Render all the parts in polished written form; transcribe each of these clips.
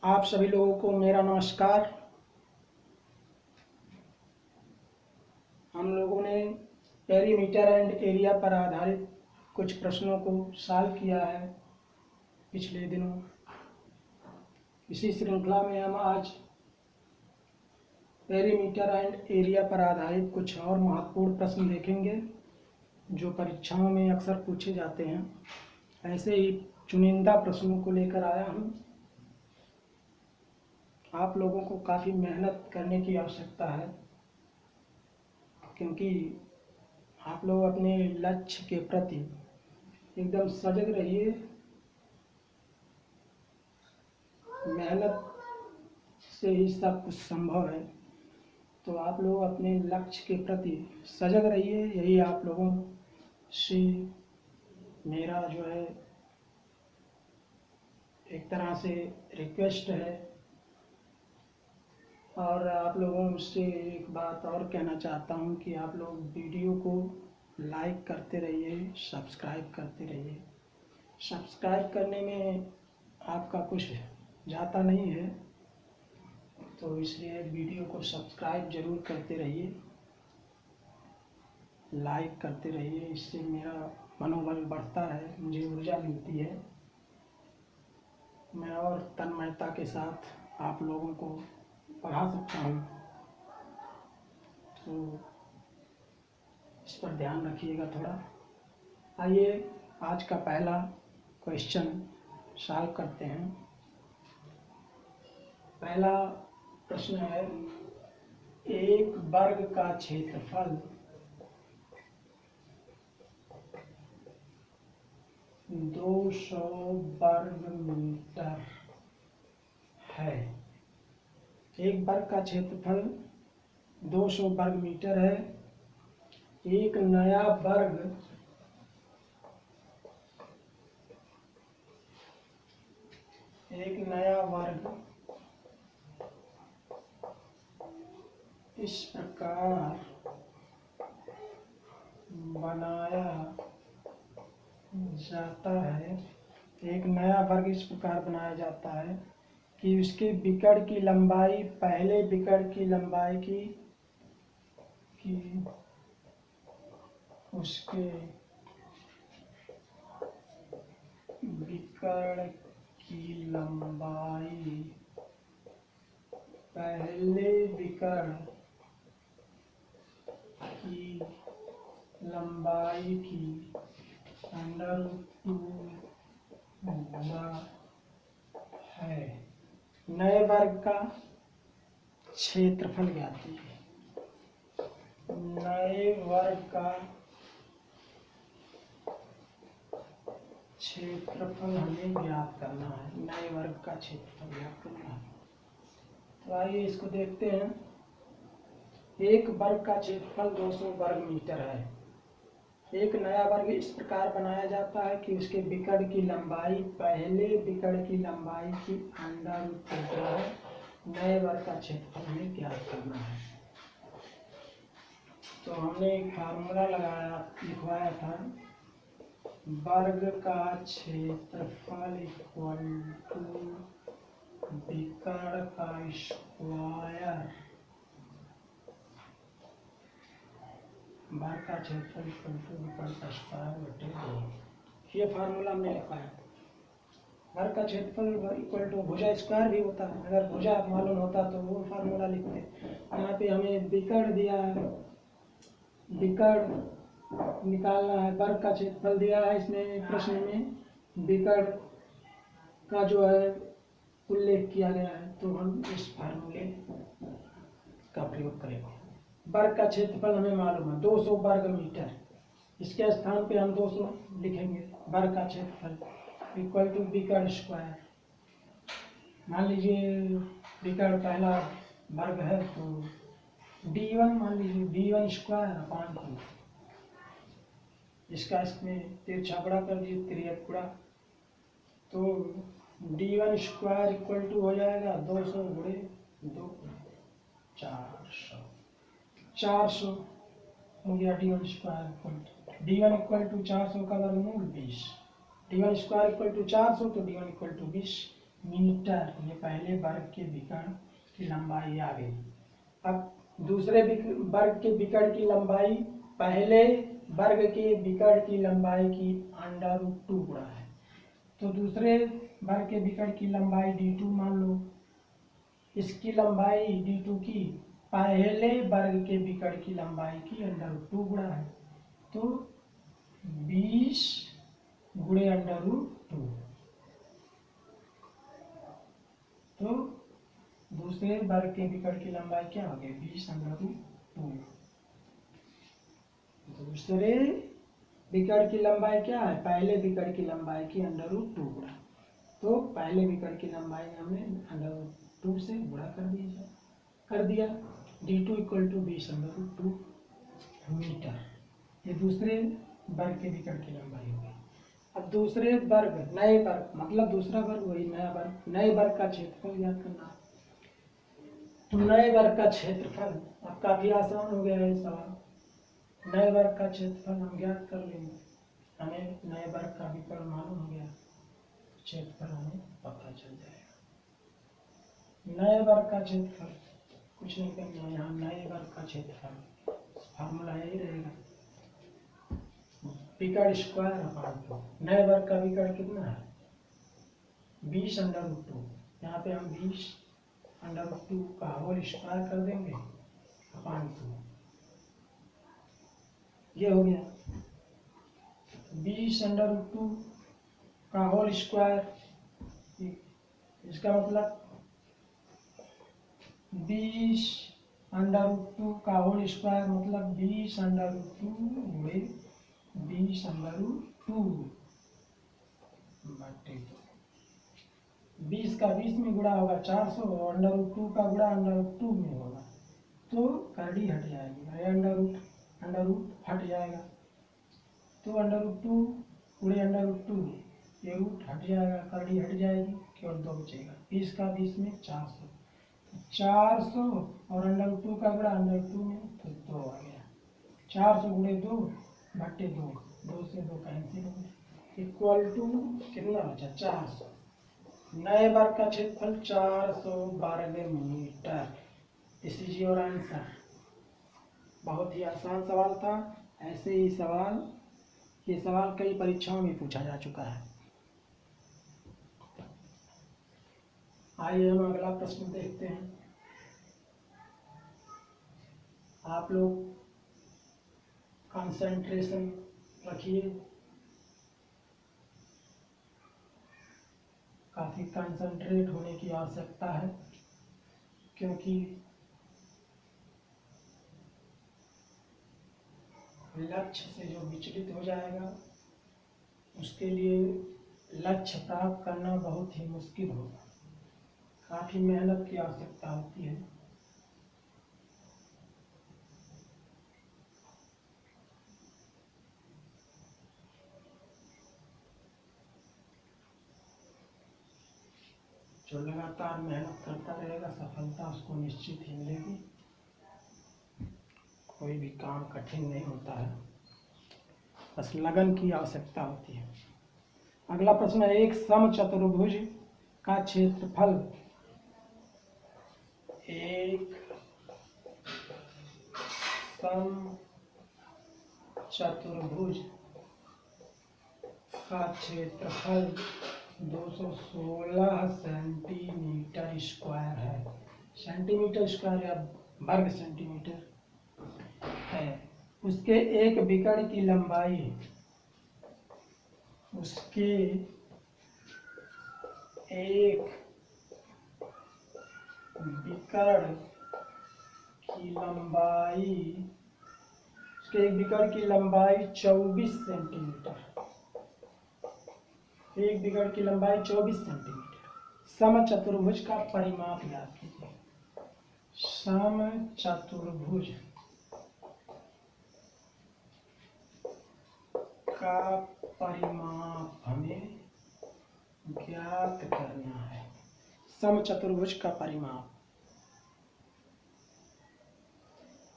आप सभी लोगों को मेरा नमस्कार। हम लोगों ने पेरीमीटर एंड एरिया पर आधारित कुछ प्रश्नों को सॉल्व किया है पिछले दिनों। इसी श्रृंखला में हम आज पेरीमीटर एंड एरिया पर आधारित कुछ और महत्वपूर्ण प्रश्न देखेंगे जो परीक्षाओं में अक्सर पूछे जाते हैं। ऐसे ही चुनिंदा प्रश्नों को लेकर आया हूँ। आप लोगों को काफ़ी मेहनत करने की आवश्यकता है, क्योंकि आप लोग अपने लक्ष्य के प्रति एकदम सजग रहिए। मेहनत से ही सब कुछ संभव है, तो आप लोग अपने लक्ष्य के प्रति सजग रहिए। यही आप लोगों से मेरा जो है एक तरह से रिक्वेस्ट है। और आप लोगों से एक बात और कहना चाहता हूँ कि आप लोग वीडियो को लाइक करते रहिए, सब्सक्राइब करते रहिए। सब्सक्राइब करने में आपका कुछ जाता नहीं है, तो इसलिए वीडियो को सब्सक्राइब जरूर करते रहिए, लाइक करते रहिए। इससे मेरा मनोबल बढ़ता है, मुझे ऊर्जा मिलती है। मैं और तन्मयता के साथ आप लोगों को पढ़ा सकता हूँ, तो इस पर ध्यान रखिएगा थोड़ा। आइए आज का पहला क्वेश्चन सॉल्व करते हैं। पहला प्रश्न है, एक वर्ग का क्षेत्रफल 200 वर्ग मीटर है। एक वर्ग का क्षेत्रफल 200 वर्ग मीटर है। एक नया वर्ग इस प्रकार बनाया जाता है। एक नया वर्ग इस प्रकार बनाया जाता है कि उसके विकर्ण की लंबाई पहले विकर्ण की लंबाई की उसके विकर्ण की लंबाई पहले विकर्ण की लंबाई की √2 गुना है। नए वर्ग का क्षेत्रफल ज्ञात कीजिए। नए वर्ग का क्षेत्रफल हमें ज्ञात करना है। नए वर्ग का क्षेत्रफल ज्ञात करना है, तो आइए इसको देखते हैं। एक वर्ग का क्षेत्रफल 200 वर्ग मीटर है। एक नया वर्ग इस प्रकार बनाया जाता है कि उसके विकर्ण की लंबाई पहले विकर्ण की लंबाई की √2 गुना है। नए वर्ग का क्षेत्रफल हमें ज्ञात करना है। तो हमने एक फार्मूला लिखवाया था, वर्ग का क्षेत्रफल = विकर्ण का स्क्वायर। वर्ग का क्षेत्रफल = विकर्ण का स्क्वायर बटे 2। ये फार्मूला हमने लिखवाया। वर्ग का क्षेत्रफल = भुजा स्क्वायर भी होता है। अगर भुजा मालूम होता तो वो फार्मूला लिखते। यहाँ पे हमें विकर्ण दिया है, विकर्ण निकालना है। वर्ग का क्षेत्रफल दिया है, इसमें प्रश्न में विकर्ण का जो है उल्लेख किया गया है, तो हम इस फार्मूले का प्रयोग करेंगे। वर्ग का क्षेत्रफल हमें मालूम है 200 वर्ग मीटर। इसके स्थान पे हम 200 लिखेंगे। वर्ग का क्षेत्रफल = विकर्ण स्क्वायर। मान लीजिए विकर्ण पहला वर्ग है, तो d1 मान लीजिए, d1 स्क्वायर अपान 2। इसका इसमें तिरछा गुणा कर दिए, तिर्यक गुणा, तो d1 स्क्वायर = हो जाएगा 200 गुणे 2 400। 400 हो गया d1 स्क्वायर। d1 = 400 का वर्गमूल 20। d1 स्क्वायर = 400, तो d1 = 20। मीटर, ये पहले वर्ग के विकर्ण की लंबाई आ गई। अब दूसरे वर्ग के विकर्ण की लंबाई पहले वर्ग के विकर्ण की लंबाई की √2 गुणा है। तो दूसरे वर्ग के विकर्ण की लंबाई d2 मान लो, इसकी लंबाई d2 की पहले वर्ग के विकर्ण की लंबाई की √2 गुणा है, तो 20 गुणे √2। तो दूसरे वर्ग के विकर्ण की लंबाई क्या हो गई, 20√2। दूसरे विकर्ण की लंबाई क्या है, पहले विकर्ण की लंबाई की √2 गुणा। तो पहले विकर्ण की लंबाई हमने √2 से गुणा कर दिया। d2 = 20√2 metre. ये दूसरे वर्ग के विकर्ण की लंबाई हो गई। अब दूसरे वर्ग, नए वर्ग, मतलब दूसरा वर्ग वही नया वर्ग, नए वर्ग का क्षेत्रफल ज्ञात करना है। तो नए वर्ग का क्षेत्रफल अब काफी आसान हो गया है सवाल। नए वर्ग का क्षेत्रफल हम ज्ञात कर लेंगे, हमें नए वर्ग का विकर्ण मालूम हो गया, क्षेत्रफल हमें पता चल जाएगा। नए वर्ग का क्षेत्रफल कुछ नहीं करना है, यहाँ नए वर्ग का क्षेत्रफल फार्मूला यही रहेगा, विकर्ण स्क्वायर अपान 2। नए वर्ग का विकर्ण कितना है, 20√2। यहाँ पे हम 20√2 का होल स्क्वायर कर देंगे अपान 2। ये हो गया 20√2 का होल स्क्वायर, इसका मतलब 20√2 का होल स्क्वायर मतलब 20√2 गुणे 20√2 बटे 20 का 20 में गुणा होगा 400, और √2 का गुणा √2 में होगा, तो करड़ी हट जाएगी, अंडर रूट हट जाएगा, तो √2 गुणे √2, ये रूट हट जाएगा, करड़ी हट जाएगी, केवल 2 बचेगा। 20 का 20 में 400, 400 और √2 का गुणा √2 में, तो 2 आ गया। 400 गुणे 2 बटे 2, 2 से 2 कैंसिल हो गया, इक्वल टू कितना बचा, 400। नए वर्ग का क्षेत्रफल 400 वर्ग metre. This is your answer. बहुत ही आसान सवाल था। ऐसे ही सवाल, ये सवाल कई परीक्षाओं में पूछा जा चुका है। आइए हम अगला प्रश्न देखते हैं। आप लोग कंसंट्रेशन रखिए, काफी कंसंट्रेट होने की आवश्यकता है, क्योंकि लक्ष्य से जो विचलित हो जाएगा उसके लिए लक्ष्य प्राप्त करना बहुत ही मुश्किल होगा, काफी मेहनत की आवश्यकता होती है। जो लगातार मेहनत करता रहेगा सफलता उसको निश्चित ही मिलेगी। कोई भी काम कठिन नहीं होता है, बस लगन की आवश्यकता होती है। अगला प्रश्न है, एक समचतुर्भुज का क्षेत्रफल एक समचतुर्भुज का क्षेत्रफल 216 सेंटीमीटर स्क्वायर है। सेंटीमीटर स्क्वायर या वर्ग सेंटीमीटर है। उसके एक विकर्ण की लंबाई, उसके एक विकर्ण की लंबाई, उसके एक विकर्ण की लंबाई 24 सेंटीमीटर, एक विकर्ण की लंबाई 24 सेंटीमीटर। समचतुर्भुज का परिमाप याद कीजिए। समचतुर्भुज का परिमाप हमें ज्ञात करना है। समचतुर्भुज का परिमाप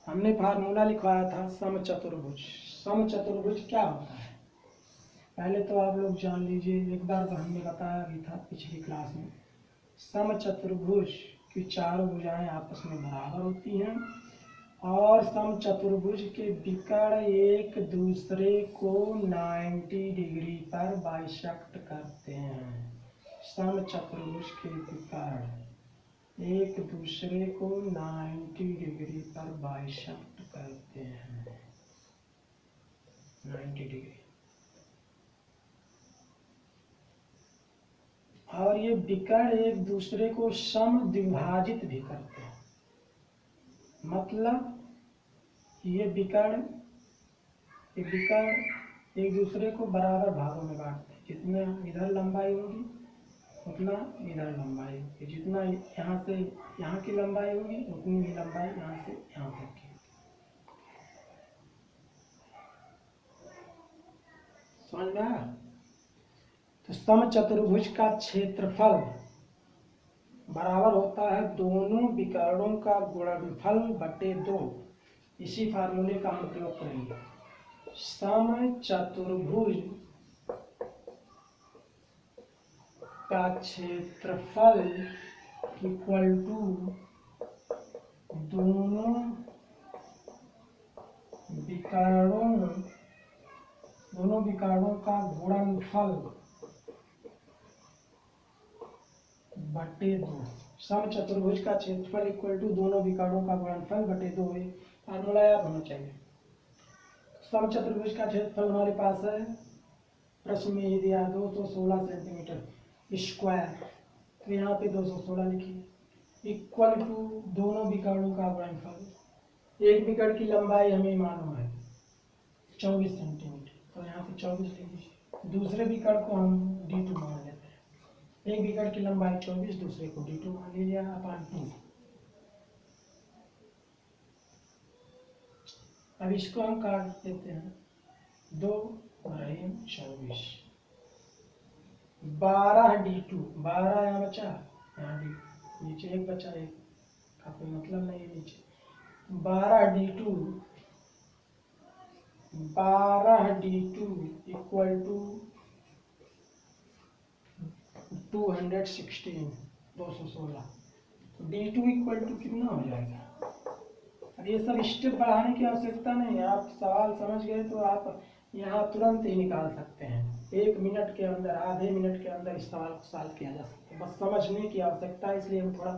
हमने फार्मूला लिखवाया था समचतुर्भुज। समचतुर्भुज क्या होता है पहले तो आप लोग जान लीजिए, एक बार तो हमने बताया भी था पिछली क्लास में। समचतुर्भुज की चारों भुजाएं आपस में बराबर होती हैं और समचतुर्भुज के विकर्ण एक दूसरे को 90 डिग्री पर बाइसेक्ट करते हैं। समचतुर्भुज के विकर्ण एक दूसरे को 90 डिग्री पर बाइसेक्ट करते हैं। 90 डिग्री। और ये विकर्ण एक दूसरे को समद्विभाजित भी करते हैं। मतलब ये विकर्ण एक दूसरे को बराबर भागों में बांटते हैं। जितना इधर लंबाई होगी उतना इधर लंबाई होगी, जितना यहाँ से यहाँ की लंबाई होगी उतनी ही लंबाई यहाँ से यहाँ तक की। समझ में आया? तो समचतुर्भुज का क्षेत्रफल बराबर होता है दोनों विकर्णों का गुणनफल बटे 2। इसी फार्मूले का हम प्रयोग करेंगे। समचतुर्भुज का क्षेत्रफल इक्वल टू दोनों विकर्णों का गुणनफल बटे 2। समचतुर्भुज का क्षेत्रफल इक्वल टू दोनों विकर्णों का गुणनफल बटे 2 है। फार्मूला याद होना चाहिए। समचतुर्भुज का क्षेत्रफल हमारे पास है, प्रश्न में ये दिया 216 सेंटीमीटर स्क्वायर, तो यहाँ पे 216 लिखिए। इक्वल टू दोनों विकर्णों का गुणनफल। एक विकर्ण की लंबाई हमें मालूम है 24 सेंटीमीटर, तो यहाँ पे 24 लिख दीजिए। दूसरे विकर्ण को हम D2 मान लेते हैं। एक विकर्ण की लंबाई 24, दूसरे को D2 मान लीजिए अपान 2। अब इसको हम काट देते हैं। 2 और 24, 12 D2, 12 यहाँ बचा, यहाँ D नीचे एक बचा, एक का कोई मतलब नहीं है नीचे। 12 D2 equal to 216, 216। D2 equal to कितना हो जाएगा? अब ये सब स्टेप बढ़ाने की आवश्यकता नहीं है। आप सवाल समझ गए तो आप यहाँ तुरंत ही निकाल सकते हैं। 1 मिनट के अंदर, आधे मिनट के अंदर इस सवाल को सॉल्व किया जा सकता है। बस समझने की आवश्यकता है, इसलिए हम थोड़ा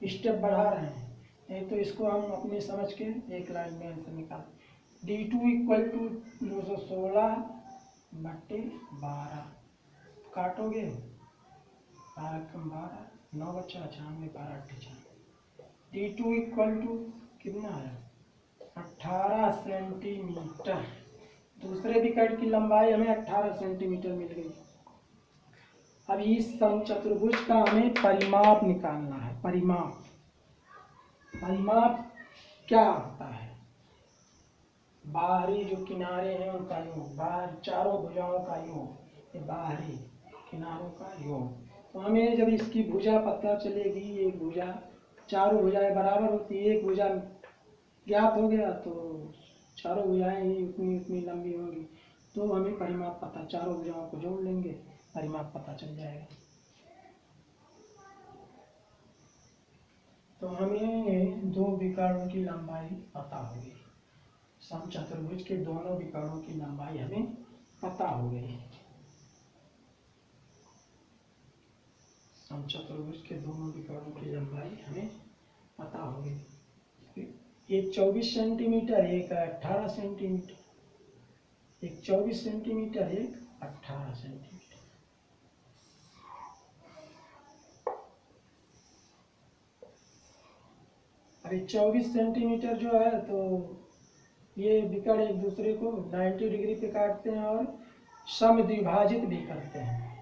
स्टेप बढ़ा रहे हैं। नहीं तो इसको हम अपनी समझ के एक लाइन में आंसर निकाल। D2 इक्वल टू 216 बटे 12, काटोगे 12 कम 12, 9 बचा, 96, 12 98। D2 इक्वल टू कितना है? 18 सेंटीमीटर। दूसरे विकर्ण की लंबाई हमें 18 सेंटीमीटर मिल गई। अब इस समचतुर्भुज का हमें परिमाप निकालना है। परिमाप क्या होता है? बाहरी जो किनारे हैं उनका योग, बाहर चारों भुजाओं का योग, ये बाहरी किनारों का योग। तो हमें जब इसकी भुजा पता चलेगी, एक भुजा, चारों भुजाएं बराबर होती है, एक भुजा ज्ञात हो गया तो चारों भुजाएं ही उतनी लंबी होंगी। तो हमें परिमाप पता, चारों भुजाओं को जोड़ लेंगे, परिमाप पता चल जाएगा। तो हमें दो विकर्णों की लंबाई पता होगी। समचतुर्भुज के दोनों विकर्णों की लंबाई हमें पता हो गई। समचतुर्भुज के दोनों विकर्णों की लंबाई हमें पता हो गई। एक 24 सेंटीमीटर, एक 18 सेंटीमीटर। एक 24 सेंटीमीटर, एक 18 सेंटीमीटर। अभी 24 सेंटीमीटर जो है, तो ये विकर्ण एक दूसरे को 90 डिग्री पे काटते हैं और समद्विभाजित भी करते हैं।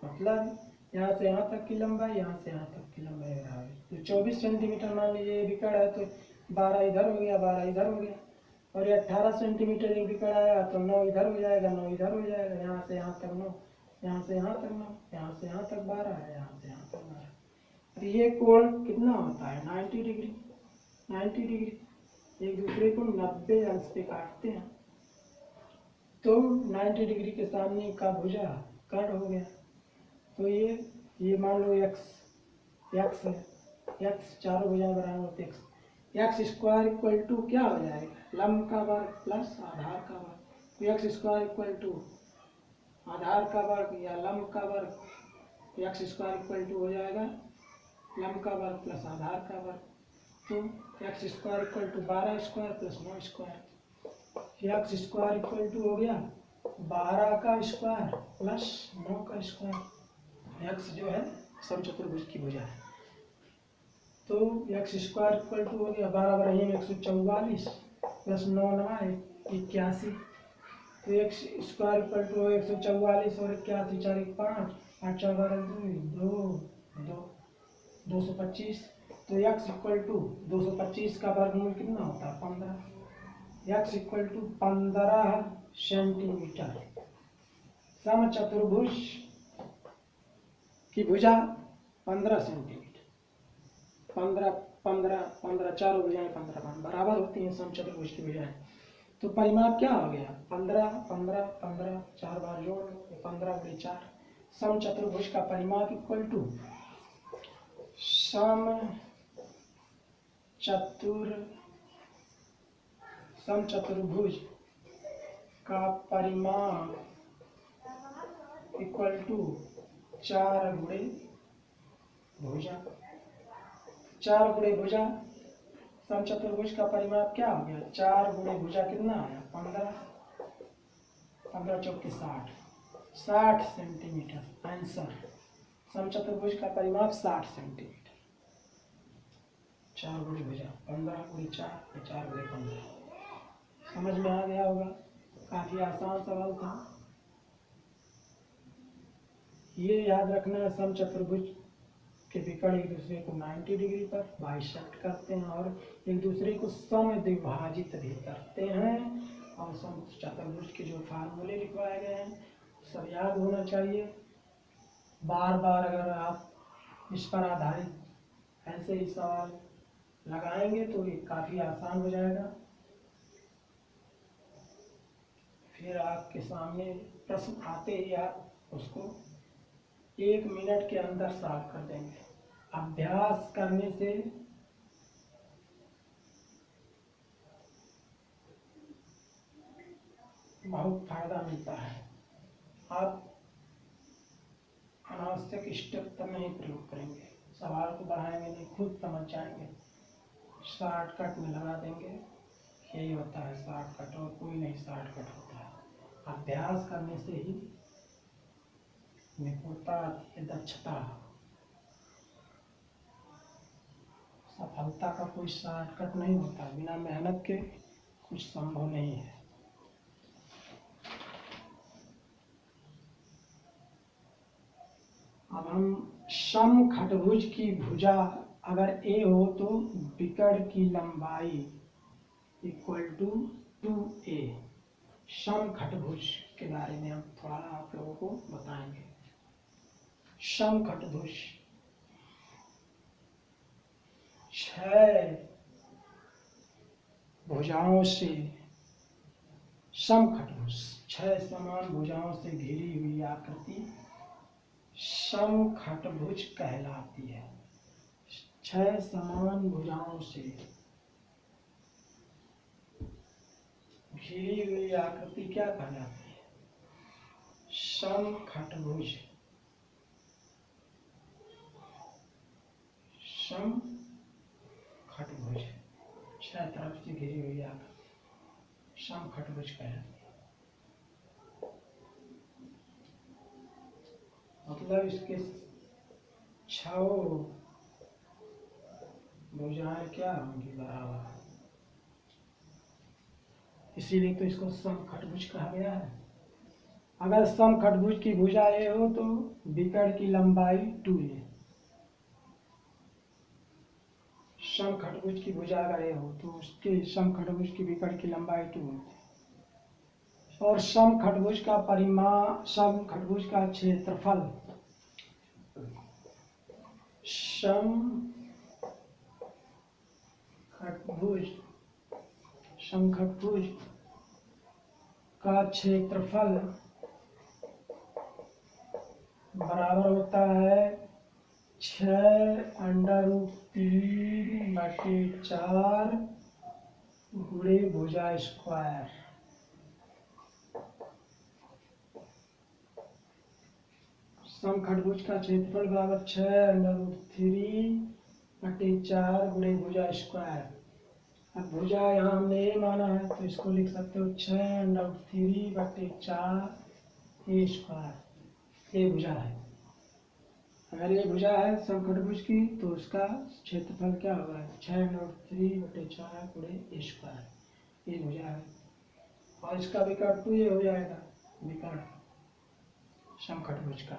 मतलब यहाँ से यहाँ तक की लंबाई, यहाँ से यहाँ तक की लंबाई है। तो 24 सेंटीमीटर मान लीजिए विकर्ण है, तो 12 इधर हो गया, 12 इधर हो गया। और ये 18 सेंटीमीटर एक विकर्ण आया तो 9 इधर हो जाएगा, 9 इधर हो जाएगा। यहाँ से यहाँ तक 9, यहाँ से यहाँ तक 9, यहाँ से यहाँ तक 12 है, यहाँ से यहाँ तक 12। अब ये कोण कितना होता है? 90 डिग्री। 90 डिग्री एक दूसरे को 90 अंश पे काटते हैं, तो 90 डिग्री के सामने का भुजा कट हो गया। तो ये मान लो x, एक्स है, एक्स चारों भुजाएं बराबर होती है, एक्स स्क्वायर इक्वल टू क्या हो जाएगा, लंब का वर्ग प्लस आधार का वर्ग। तो एक्स स्क्वायर इक्वल टू आधार का वर्ग या लंब का वर्ग, एक्स स्क्वायर इक्वल टू हो जाएगा लंब का वर्ग प्लस आधार का वर्ग। तो x square equal to 12 square plus 9 square, x square equal to हो गया 12 का स्क्वायर प्लस 9 का स्क्वायर। एक्स जो है समचतुर्भुज की भुजा है, तो एक्स स्क्वायर इक्वल टू हो गया 12 बराबर 144 प्लस 9 9 81। तो एक्स स्क्वायर इक्वल टू 144 और 81 4 5 8 4 12 2 225। तो एक्स इक्वल टू 225 का वर्गमूल कितना होता है 15। X equal to 15 centimetre. समचतुर्भुज की भुजा 15 सेंटीमीटर, 15 15 15 चारों भुजाएं 15 बराबर होती हैं समचतुर्भुज की भुजाएं। तो परिमाप क्या हो गया 15 15 15 4 बार जोड़ 15 गुणे 4। समचतुर्भुज का परिमाप इक्वल टू समचतुर्भुज का परिमाप इक्वल टू 4 गुणे भुजा। 4 गुणे भुजा, समचतुर्भुज का परिमाप क्या हो गया 4 गुणे भुजा कितना आया 15, 15 चौके 60 सेंटीमीटर। आंसर समचतुर्भुज का परिमाप 60 सेंटीमीटर। 4 गुणे भुजा 15 गुणे 4 4 गुणे 15। समझ में आ गया होगा, काफी आसान सवाल था। ये याद रखना है समचतुर्भुज के विकर्ण एक दूसरे को 90 डिग्री पर बाइसेक्ट करते हैं और एक दूसरे को समद्विभाजित भी करते हैं। और समचतुर्भुज के जो फार्मूले लिखवाए गए हैं सब याद होना चाहिए। बार बार अगर आप इस पर आधारित ऐसे ही सवाल लगाएंगे तो ये काफ़ी आसान हो जाएगा। फिर आपके सामने प्रश्न आते ही आप उसको 1 मिनट के अंदर सॉल्व कर देंगे। अभ्यास करने से बहुत फायदा मिलता है। आप अनावश्यक स्टेप तब नहीं प्रयोग करेंगे, सवाल को बढ़ाएंगे नहीं, खुद समझ जाएंगे, शॉर्टकट में लगा देंगे। यही होता है शॉर्टकट, और कोई नहीं शॉर्टकट होता है। अभ्यास करने से ही निपुणता आती है, दक्षता। सफलता का कोई शॉर्टकट नहीं होता, बिना मेहनत के कुछ संभव नहीं है। अब हम समखटभुज की भुजा अगर ए हो तो विकर्ण की लंबाई इक्वल टू 2a। समखटभुज के बारे में हम थोड़ा आप लोगों को बताएंगे। समखटभुज 6 भुजाओं से, समखटभुज 6 समान भुजाओं से घिरी हुई आकृति समखटभुज कहलाती है। 6 समान भुजाओं से घिरी हुई आकृति क्या कहलाती है समखटभुज। समखटभुज 6 तरफ से घिरी हुई आकृति समखटभुज कहलाती है। मतलब इसके 6 भुजाएं क्या होंगी बराबर, इसीलिए तो इसको समखटभुज कहा गया है। अगर समखटभुज की भुजा ए हो तो विकर्ण की लंबाई 2a। समखटभुज की भुजा अगर ए हो तो उसके समखटभुज की विकर्ण की लंबाई 2 होती है। और समखटभुज का परिमाप, समखटभुज का क्षेत्रफल, समखटभुज का क्षेत्रफल बराबर होता है 6 √3/4 गुणे भुजा स्क्वायर। समखंडभुज का क्षेत्रफल बराबर 6√3/4 गुणे भुजा स्क्वायर। अब भुजा यहाँ हमने ए माना है तो इसको लिख सकते हो 6√3/4 ए स्क्वायर। ये भुजा है। अगर ये भुजा है समखंडभुज की तो उसका क्षेत्रफल क्या होगा? 6√3/4 गुणे ए स्क्वायर। ये भुजा है और इसका विकर्ण तो ये हो जाएगा विकर्ण समखंडभुज का।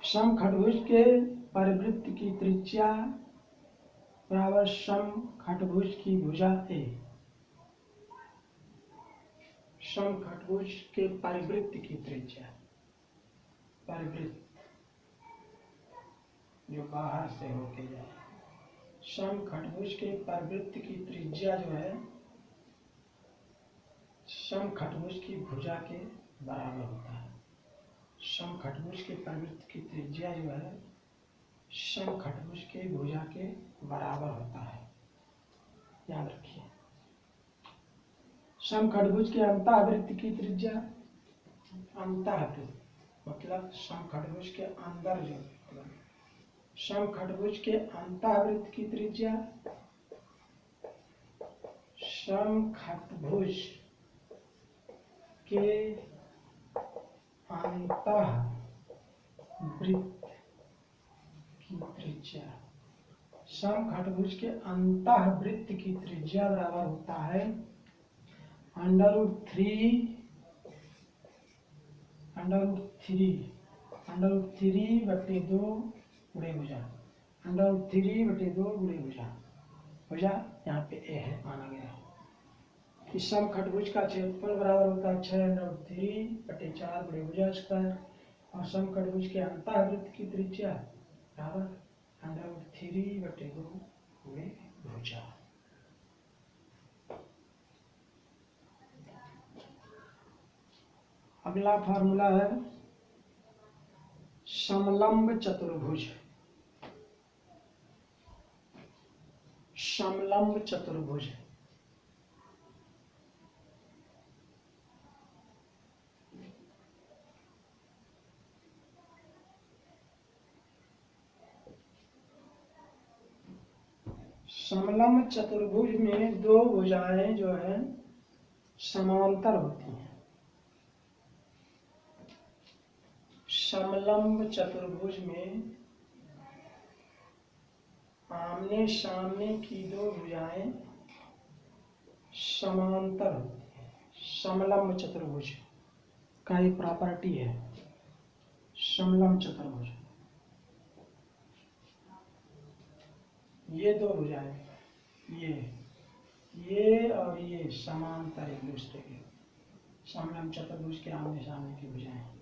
समखंडभुज के परिवृत्त की त्रिज्या बराबर समखंडभुज की भुजा ए। समखंडभुज के परिवृत्त की त्रिज्या, परिवृत्त जो बाहर से होके जाए, समखंडभुज के परिवृत्त की त्रिज्या जो है समखंडभुज की भुजा के बराबर होता है। समखंडभुज के परिवृत्त की त्रिज्या जो है समखंडभुज के भुजा के बराबर होता है, याद रखिए। समखंडभुज के अंतःवृत्त की त्रिज्या, अंतःवृत्त मतलब समखंडभुज के अंदर जो, समखंडभुज के अंतःवृत्त की त्रिज्या, समखंडभुज के अंतःवृत्त की त्रिज्या, समखंडभुज के अंतःवृत्त की त्रिज्या बराबर होता है √3/2 गुणे भुजा। √3/2 गुणे भुजा। भुजा यहाँ पे ए है माना गया है। कि समखंडभुज का क्षेत्रफल बराबर होता है 6√3/4 गुणे भुजा स्क्वायर और समखंडभुज के अंतःवृत्त की त्रिज्या बराबर √3/2 गुणे भुजा। अगला फार्मूला है समलंब चतुर्भुज। समलंब चतुर्भुज समलंब चतुर्भुज में दो भुजाएं जो है समांतर होती हैं। समलंब चतुर्भुज में आमने सामने की दो भुजाएं समांतर होती हैं। समलंब चतुर्भुज का एक प्रॉपर्टी है समलंब चतुर्भुज। ये दो भुजाएं, ये और ये समांतर एक दूसरे के, समलंब चतुर्भुज के आमने सामने की भुजाएं।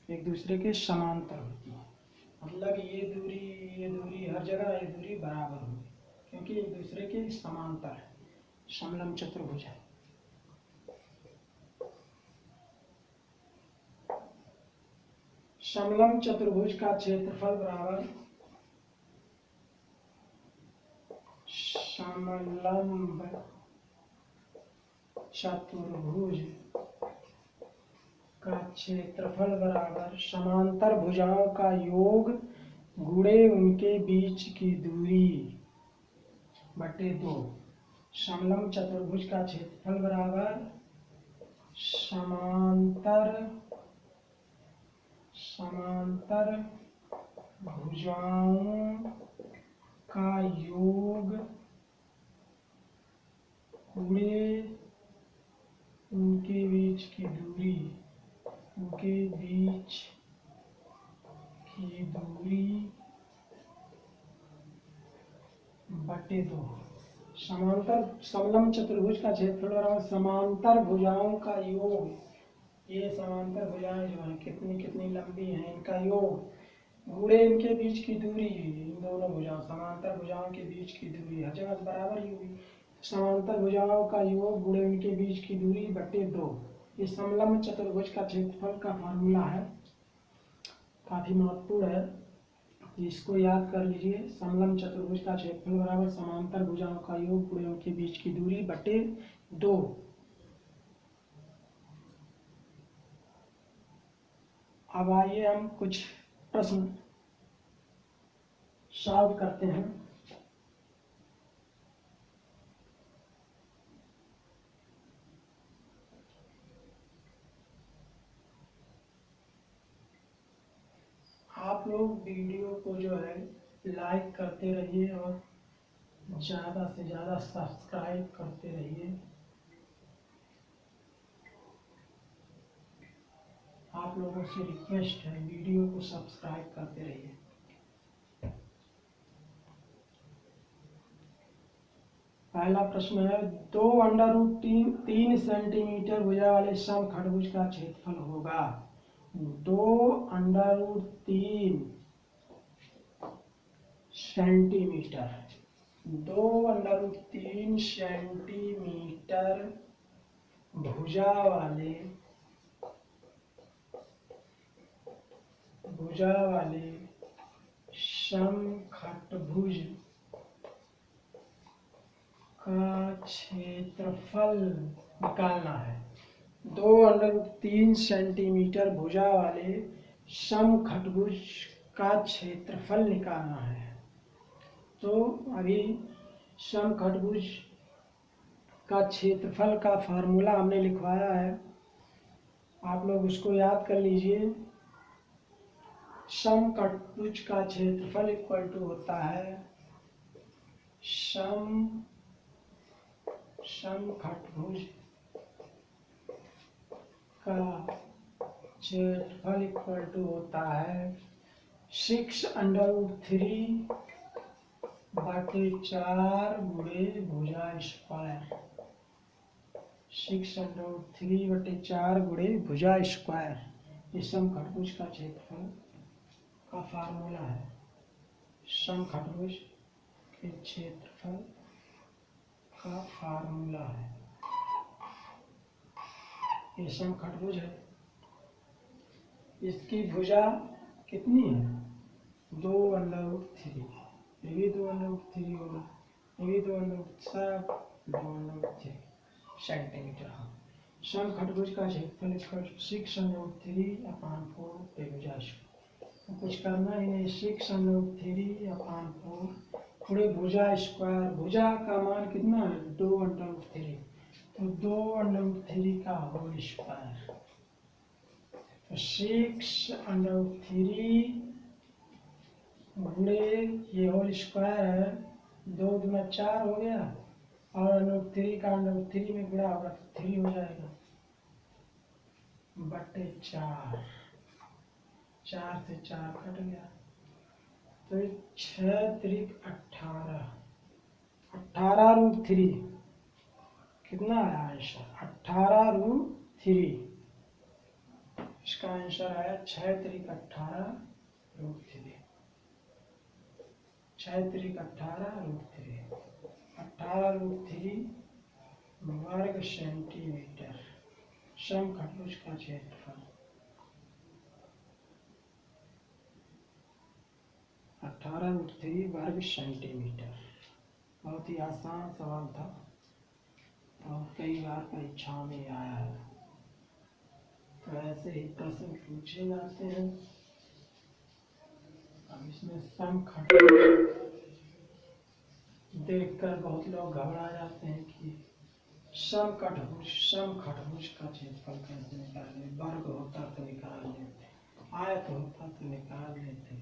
एक दूसरे के समांतर होती है, मतलब ये दूरी हर जगह ये दूरी बराबर होगी क्योंकि एक दूसरे के समांतर है, समलंब चतुर्भुज है। समलंब चतुर्भुज का क्षेत्रफल बराबर समलंब चतुर्भुज का क्षेत्रफल बराबर समांतर भुजाओं का योग गुणे उनके बीच की दूरी बटे 2। समलंब चतुर्भुज का क्षेत्रफल बराबर समांतर भुजाओं का योग गुणे उनके बीच की दूरी, उनके बीच की दूरी बटे 2। समांतर समलंब चतुर्भुज का क्षेत्रफल बराबर समांतर भुजाओं का योग, ये समांतर भुजाएं जो हैं कितनी कितनी लंबी हैं इनका योग गुणे इनके बीच की दूरी, इन दोनों भुजाओं समांतर भुजाओं के बीच की दूरी हर जगह बराबर ही होगी। समांतर भुजाओं का योग गुणे उनके बीच की दूरी बटे 2। ये समलंब चतुर्भुज का क्षेत्रफल का फार्मूला है, काफी महत्वपूर्ण है, इसको याद कर लीजिए। समलंब चतुर्भुज का क्षेत्रफल बराबर समांतर भुजाओं का योग गुणे उनके बीच की दूरी बटे 2। अब आइए हम कुछ प्रश्न सॉल्व करते हैं। आप लोग वीडियो को जो है लाइक करते रहिए और ज़्यादा से ज़्यादा सब्सक्राइब करते रहिए। आप लोगों से रिक्वेस्ट है, वीडियो को सब्सक्राइब करते रहिए। पहला प्रश्न है, 2√3 सेंटीमीटर भुजा वाले समखंडभुज का क्षेत्रफल होगा। 2√3 सेंटीमीटर, 2√3 सेंटीमीटर भुजा वाले समखंडभुज का क्षेत्रफल निकालना है। 2√3 सेंटीमीटर भुजा वाले समखंडभुज का क्षेत्रफल निकालना है। तो अभी समखंडभुज का क्षेत्रफल का फार्मूला हमने लिखवाया है, आप लोग उसको याद कर लीजिए। समखंडभुज का क्षेत्रफल इक्वल टू होता है समखंडभुज का क्षेत्रफल इक्वल टू होता है 6√3 बटे 4 गुणे भुजा स्क्वायर। 6√3 बटे 4 गुणे भुजा स्क्वायर, ये समखंडभुज का क्षेत्रफल का फार्मूला है। समखंडभुज के क्षेत्रफल का फार्मूला है। ये समखंडभुज है, इसकी भुजा कितनी है? 2√3, ये भी 2√3 होगा, ये भी 2√3 सेंटीमीटर। हाँ, समखंडभुज का क्षेत्रफल 6√3/4 भुजा। कुछ करना ही नहीं, 6√3/4 पूरे भुजा स्क्वायर। भुजा का मान कितना है? 2√3, तो 2√3 का होल स्क्वायर। तो 6√3 गुणे ये होल स्क्वायर है, 2 दूना 4 हो गया, और √3 का √3 में गुणा होगा तो 3 हो जाएगा, बटे 4। 4 से 4 कट गया, तो 6 त्रिक 18, 18√3 कितना आया आंसर? 18√3। इसका आंसर आया 6 त्रिक 18√3। 6 त्रिक 18√3, 18√3 वर्ग सेंटीमीटर समखंडभुज का क्षेत्रफल। 18√3 वर्ग सेंटीमीटर। बहुत ही आसान सवाल था और कई बार परीक्षा में आया है, तो ऐसे ही प्रश्न पूछे जाते हैं। अब इसमें समखंडभुज देखकर बहुत लोग घबरा जाते हैं कि समखंडभुज का क्षेत्रफल कैसे निकालें? वर्ग होता तो निकाल लेते, आयत होता तो निकाल लेते,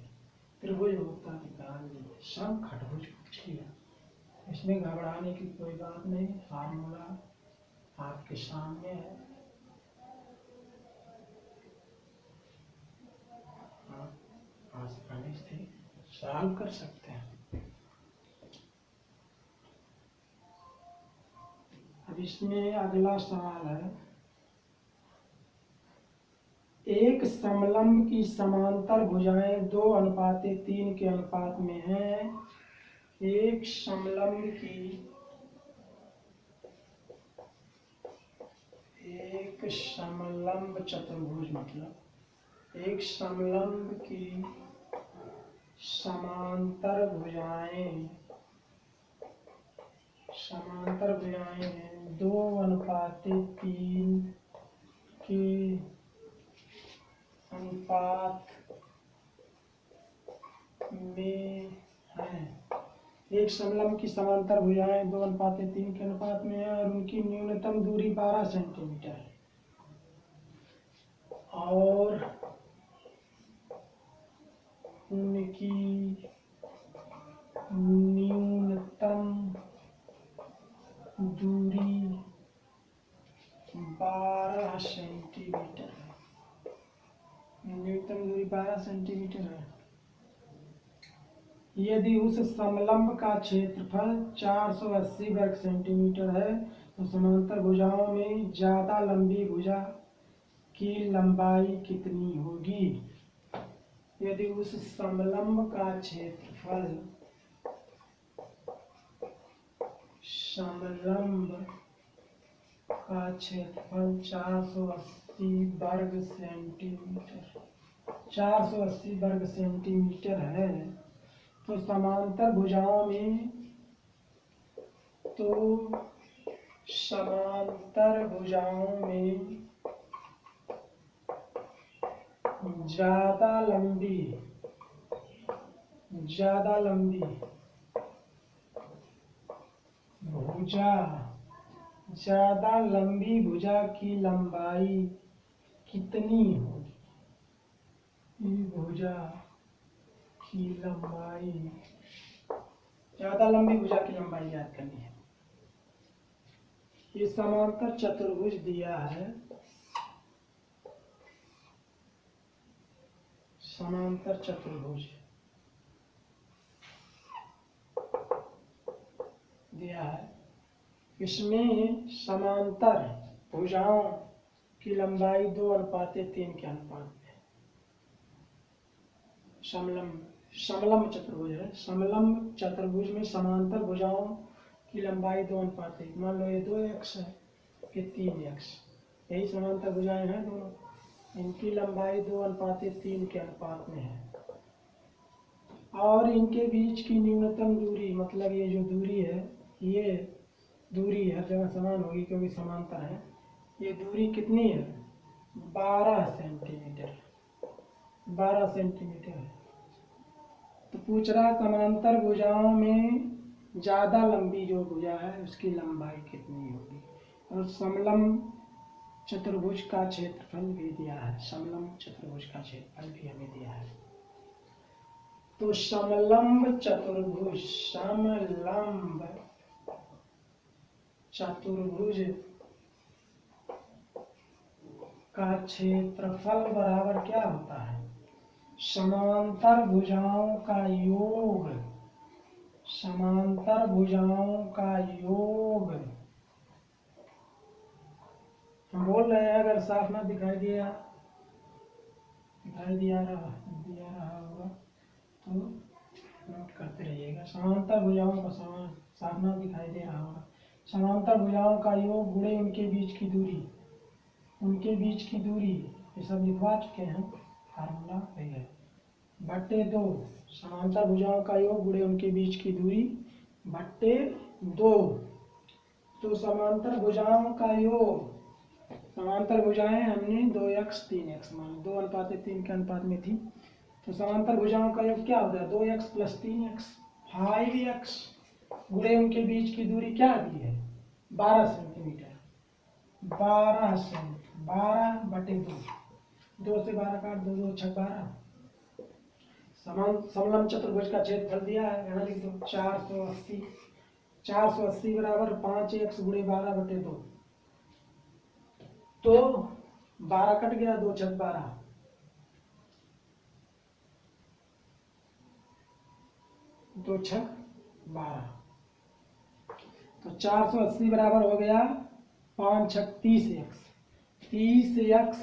त्रिभुज होता निकाल लेते, समखंडभुज पूछ लिया। इसमें घबराने की कोई बात नहीं, फार्मूला आपके सामने है, आप आसानी से सॉल्व कर सकते हैं। अब इसमें अगला सवाल है, एक समलंब की समांतर भुजाएं 2:3 के अनुपात में हैं। एक समलंब की एक समलंब चतुर्भुज मतलब एक समलंब की समांतर भुजाएं 2:3 के अनुपात में है। एक समलंब की समांतर भुजाएं 2:3 के अनुपात में है और उनकी न्यूनतम दूरी 12 सेंटीमीटर है और उनकी न्यूनतम दूरी 12 सेंटीमीटर है। न्यूनतम दूरी 12 सेंटीमीटर है। यदि उस समलंब का क्षेत्रफल 480 वर्ग सेंटीमीटर है तो समांतर भुजाओं में ज्यादा लंबी भुजा की लंबाई कितनी होगी? यदि उस समलंब का क्षेत्रफल 480 वर्ग सेंटीमीटर है तो समांतर भुजाओं में ज्यादा लंबी भुजा की लंबाई कितनी होगी? ज्यादा लंबी भुजा की लंबाई याद करनी है। ये समांतर चतुर्भुज दिया है। समांतर चतुर्भुज दिया है। इसमें समांतर भुजाओं की लंबाई 2:3 के अनुपात में। समलंब चतुर्भुज है। समलंब चतुर्भुज में समांतर भुजाओं की लंबाई 2:1। मान लो ये 2x है, ये 3x। यही समांतर भुजाएं हैं दोनों। इनकी लंबाई 2:3 के अनुपात में है और इनके बीच की न्यूनतम दूरी मतलब ये जो दूरी है, ये दूरी हर जगह समान होगी क्योंकि समांतर है। ये दूरी कितनी है? 12 सेंटीमीटर। 12 सेंटीमीटर है। तो पूछ रहा है समांतर भुजाओं में ज्यादा लंबी जो भुजा है उसकी लंबाई कितनी होगी। और समलंब चतुर्भुज का क्षेत्रफल भी दिया है। समलंब चतुर्भुज का क्षेत्रफल भी हमें दिया है। तो समलंब चतुर्भुज का क्षेत्रफल बराबर क्या होता है? समांतर भुजाओं का योग। समांतर भुजाओं का योग। हम बोल रहे हैं, अगर साफ ना दिखाई दिया रहा होगा तो नोट करते रहिएगा। समांतर भुजाओं का साफ ना दिखाई दे रहा होगा। समांतर भुजाओं का योग गुणे उनके बीच की दूरी। उनके बीच की दूरी ये सब लिखवा चुके हैं, फार्मूला है बट्टे 2। समांतर भुजाओं का योग गुणे उनके बीच की दूरी बट्टे 2। तो समांतर भुजाओं का योग, समांतर भुजाएं हमने 2x 3x मान 2:3 के अनुपात में थी। तो समांतर भुजाओं का योग क्या होता है? 2x + 3x 5x गुणे उनके बीच की दूरी क्या दी है? 12 सेंटीमीटर। 12 बटे 2। 2 से 12 काट दो, 2 × 12। समलंब चतुर्भुज का क्षेत्रफल दिया है, यहाँ लिख दो 480। 480 बराबर 5x गुणे 12 बटे 2। तो 12 कट गया, 2 × 12। 2 × 12। तो 480 बराबर हो गया 5 × 30x। 30x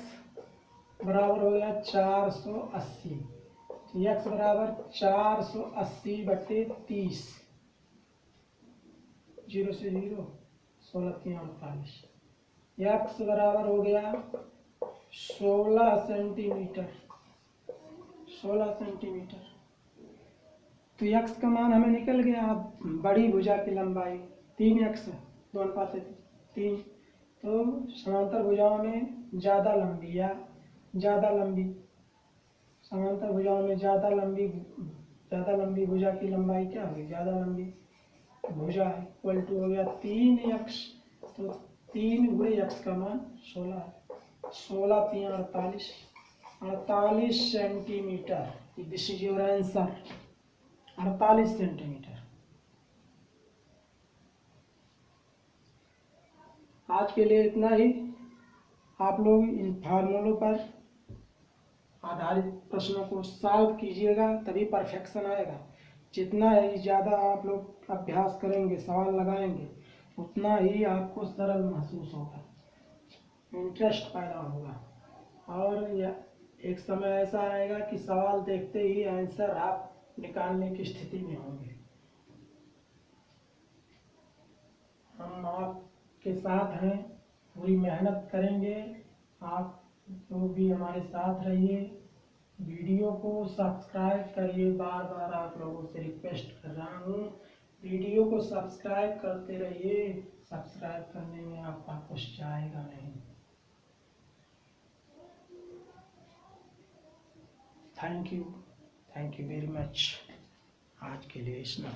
बराबर हो गया 480। x बराबर 480 बटे 30। 0 से 0 16 × 3 = 48। x बराबर हो गया 16 सेंटीमीटर। 16 सेंटीमीटर। तो x का मान हमें निकल गया। अब बड़ी भुजा की लंबाई 3x 2:3। तो समांतर भुजाओं में ज़्यादा लंबी या ज़्यादा लंबी, समांतर भुजाओं में ज़्यादा लंबी भुजा की लंबाई क्या होगी? ज़्यादा लंबी भुजा है। इक्वल टू हो गया 3x। तो 3 गुणे x का मान 16 है। 16 3 48 centimetre. This is your answer, 48 centimetre. आज के लिए इतना ही। आप लोग इन फार्मूलों पर आधारित प्रश्नों को सॉल्व कीजिएगा, तभी परफेक्शन आएगा। जितना ही ज़्यादा आप लोग अभ्यास करेंगे, सवाल लगाएंगे, उतना ही आपको सरल महसूस होगा, इंटरेस्ट पैदा होगा। और एक समय ऐसा आएगा कि सवाल देखते ही आंसर आप निकालने की स्थिति में होंगे। हम आपके साथ हैं, पूरी मेहनत करेंगे। आप लोग भी हमारे साथ रहिए। वीडियो को सब्सक्राइब करिए। बार बार आप लोगों से रिक्वेस्ट कर रहा हूँ, वीडियो को सब्सक्राइब करते रहिए। सब्सक्राइब करने में आपका कुछ जाएगा नहीं। Thank you very much. आज के लिए इतना।